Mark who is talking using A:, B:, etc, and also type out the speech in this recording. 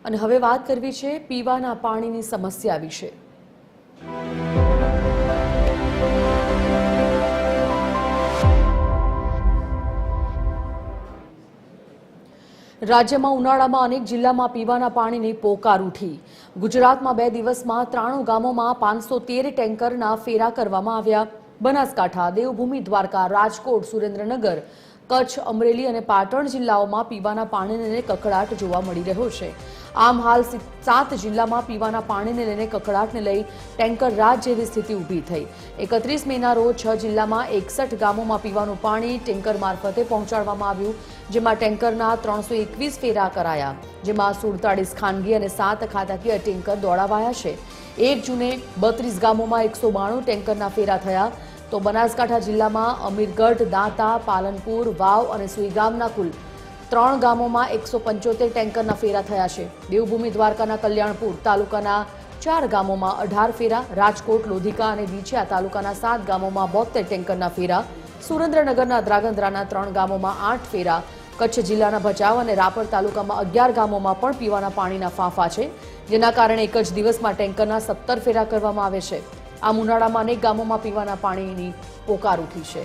A: અને હવે વાત કરવી છે પીવાના પાણીની સમસ્યા વિશે। राज्य में उनाळा में अनेक जिल्ला में पीवाना पानी की पोकार उठी। गुजरात में 2 दिवस में 93 गामों में 513 टेंकर फेरा करवामां आव्या। बनासकांठा, देवभूमि, द्वारका, राजकोट, सुरेन्द्रनगर, कच्छ, अमरेली और पाटण जिल्लाओं में पीवाना पानी ने लईने ककड़ाट जोवा मळी रह्यो छे। आम हाल 7 जिल्ला में पीवाना पानी ने लईने ककड़ाट ने लई टेंकर रात जेवी स्थिति ऊभी थई। 31 मेना रोज 6 जिल्ला में 61 गामों में पीवानुं पाणी टेंकर मार्फते पहोंचाडवामां आव्युं, जेमां टेंकरना 321 फेरा कराया, जेमां 47 खानगी और 7 खाताकीय टेंकर दौड़ावाया छे। 1 जूने 32 गामों में 192 टेंकरना फेरा थया, तो बनासकांठा जिल्ला में अमीरगढ़, दांता, पालनपुर, वाव और सुईगामना कुल 3 गामों में 175 टेंकरना फेरा थया छे। देवभूमि, द्वारकाना कल्याणपुर तालुकाना 4 गामों में 18 फेरा, राजकोट, लोधिका और विछिया तालुकाना 7 गामों में 72 टेंकरना फेरा, सुरेन्द्रनगरना द्रागंद्राना 3 गामों में 8 फेरा, कच्छ जिल्लाना भचाव और रापर तालुका में 11 गामों में पण पीवाना पाणीना फांफा छे, जेना कारणे एक ज दिवस में टेंकरना 70 फेरा करवामां आवे छे। आ उनाळामां अनेक गामों में पीवाना पाणीनी पोकार उठी है।